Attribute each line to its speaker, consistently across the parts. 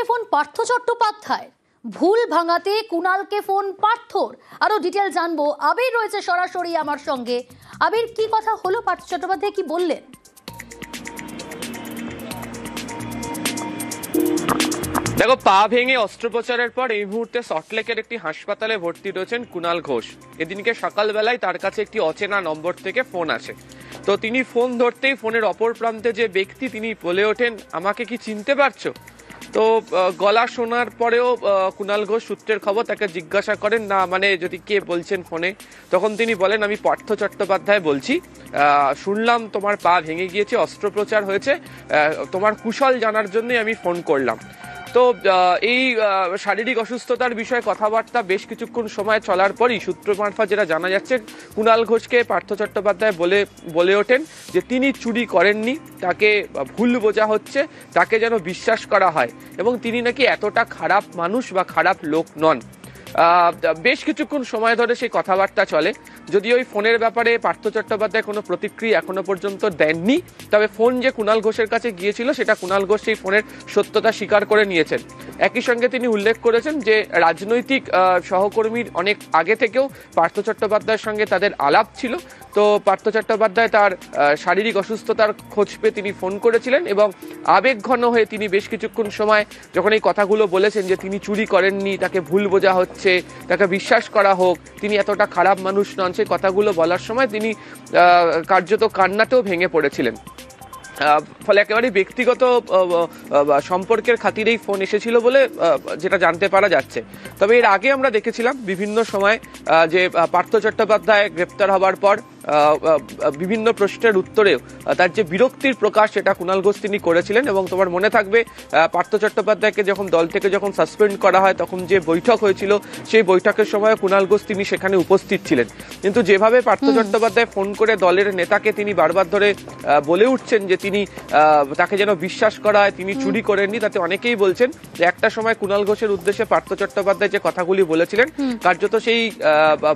Speaker 1: Phone Partha Chattopadhyay, ভুল ভাঙাতে কুণালকে phone পার্থর। আরো ডিটেল জানবো, আবির রয়েছে সরাসরি আমার সঙ্গে। আবির, কি কথা হলো? পার্থ চট্টোপাধ্যায় কি বললেন?
Speaker 2: দেখো, পা ভেঙে অস্ত্রোপচারের পর এই মুহূর্তে সল্টলেকের একটি হাসপাতালে ভর্তি রয়েছেন কুণাল ঘোষ। এদিনকে সকালবেলায় তার কাছে একটি অচেনা নম্বর থেকে ফোন আসে। তো তিনি ফোন ধরতেই ফোনের অপর প্রান্তে যে ব্যক্তি, তিনি বলে ওঠেন, আমাকে কি চিনতে পারছো? তো গলা শোনার পরেও কুণাল ঘোষ সূত্রের খবর তাকে জিজ্ঞাসা করেন, না মানে যদি কে বলছেন ফোনে। তখন তিনি বলেন, আমি পার্থ চট্টোপাধ্যায় বলছি, শুনলাম তোমার পা ভেঙে গিয়েছে, অস্ত্রোপচার হয়েছে, তোমার কুশল জানার জন্যই আমি ফোন করলাম। তো এই শারীরিক অসুস্থতার বিষয়ে কথাবার্তা বেশ কিছুক্ষণ সময় চলার পরই সূত্র মারফত যেটা জানা যাচ্ছে, কুণাল ঘোষকে পার্থ চট্টোপাধ্যায় বলে ওঠেন যে তিনি চুরি করেননি, তাকে ভুল বোঝা হচ্ছে, তাকে যেন বিশ্বাস করা হয়, এবং তিনি নাকি এতটা খারাপ মানুষ বা খারাপ লোক নন। বেশ কিছুক্ষণ সময় ধরে সেই কথাবার্তা চলে। যদিও ওই ফোনের ব্যাপারে পার্থ চট্টোপাধ্যায় কোনো প্রতিক্রিয়া এখনো পর্যন্ত দেননি, তবে ফোন যে কুণাল ঘোষের কাছে গিয়েছিল সেটা কুণাল ঘোষ সেই ফোনের সত্যতা স্বীকার করে নিয়েছেন। একই সঙ্গে তিনি উল্লেখ করেছেন যে রাজনৈতিক সহকর্মীর অনেক আগে থেকেও পার্থ চট্টোপাধ্যায়ের সঙ্গে তাদের আলাপ ছিল। তো পার্থ চট্টোপাধ্যায় তার শারীরিক অসুস্থতার খোঁজ পেয়ে তিনি ফোন করেছিলেন, এবং আবেগঘন হয়ে তিনি বেশ কিছুক্ষণ সময় যখন এই কথাগুলো বলেছেন যে তিনি চুরি করেননি, তাকে ভুল বোঝা হচ্ছে, তাকে বিশ্বাস করা হোক, তিনি এতটা খারাপ মানুষ নন, সেই কথাগুলো বলার সময় তিনি কার্যত কান্নাতেও ভেঙে পড়েছিলেন। ফলে একেবারে ব্যক্তিগত সম্পর্কের খাতিরেই ফোন এসেছিল বলে যেটা জানতে পারা যাচ্ছে। তবে এর আগে আমরা দেখেছিলাম বিভিন্ন সময় যে পার্থ চট্টোপাধ্যায় গ্রেপ্তার হবার পর বিভিন্ন প্রশ্নের উত্তরেও তার যে বিরক্তির প্রকাশ, সেটা কুণাল ঘোষ তিনি করেছিলেন। এবং তোমার মনে থাকবে, পার্থ চট্টোপাধ্যায়কে যখন দল থেকে যখন সাসপেন্ড করা হয়, তখন যে বৈঠক হয়েছিল, সেই বৈঠকের সময় কুণাল ঘোষ তিনি সেখানে উপস্থিত ছিলেন। কিন্তু যেভাবে পার্থ চট্টোপাধ্যায় ফোন করে দলের নেতাকে তিনি বারবার ধরে বলে উঠছেন যে তিনি তাকে যেন বিশ্বাস করা হয়, তিনি চুরি করেননি, তাতে অনেকেই বলছেন যে একটা সময় কুণাল ঘোষের উদ্দেশ্যে পার্থ চট্টোপাধ্যায় যে কথাগুলি বলেছিলেন, কার্যত সেই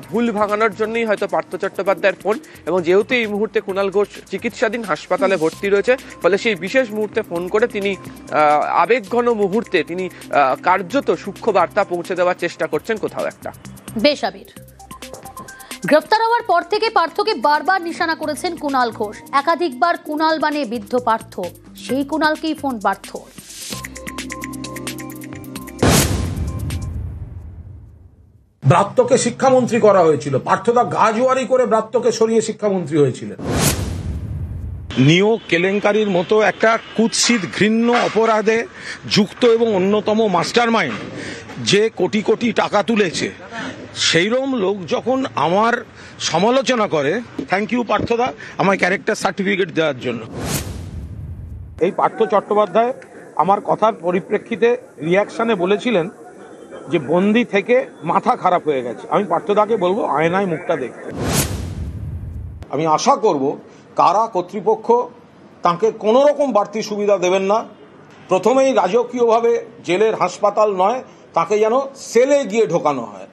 Speaker 2: ভুল ভাঙানোর জন্যই হয়তো পার্থ চট্টোপাধ্যায়ের ফোন। এবং যেহেতু এই মুহূর্তে কুণাল ঘোষ চিকিৎসাধীন হাসপাতালে ভর্তি রয়েছে, ফলে সেই বিশেষ মুহূর্তে ফোন করে তিনি আবেগঘন মুহূর্তে তিনি কার্যত সূক্ষ্ম বার্তা পৌঁছে দেওয়ার চেষ্টা করছেন কোথাও একটা।
Speaker 1: বেশ আবির, গ্রেফতার হওয়ার পর থেকে পার্থকে বারবার নিশানা করেছেন কুণাল ঘোষ। একাধিকবার কুণাল বানিয়ে বিদ্ধ পার্থ, সেই কুণালকেই ফোন পার্থ।
Speaker 3: ব্রাত্যকে শিক্ষামন্ত্রী করা হয়েছিল, পার্থদা গাজওয়ারি করে ব্রাত্যকে সরিয়ে শিক্ষামন্ত্রী হয়েছিলেন।
Speaker 4: নিয়োগ কেলেঙ্কারির মতো একটা কুৎসিত ঘৃণ্য অপরাধে যুক্ত এবং অন্যতম মাস্টারমাইন্ড যে কোটি কোটি টাকা তুলেছে, সেইরকম লোক যখন আমার সমালোচনা করে, থ্যাংক ইউ পার্থদা আমায় ক্যারেক্টার সার্টিফিকেট দেওয়ার জন্য। এই পার্থ চট্টোপাধ্যায় আমার কথার পরিপ্রেক্ষিতে রিয়াকশনে বলেছিলেন যে বন্দি থেকে মাথা খারাপ হয়ে গেছে। আমি পার্থদাকে বলবো আয়নায় মুখটা দেখতে। আমি আশা করব কারা কর্তৃপক্ষ তাকে কোনো রকম বাড়তি সুবিধা দেবেন না। প্রথমেই রাজকীয়ভাবে জেলের হাসপাতাল নয়, তাকে যেন সেলে গিয়ে ঢোকানো হয়।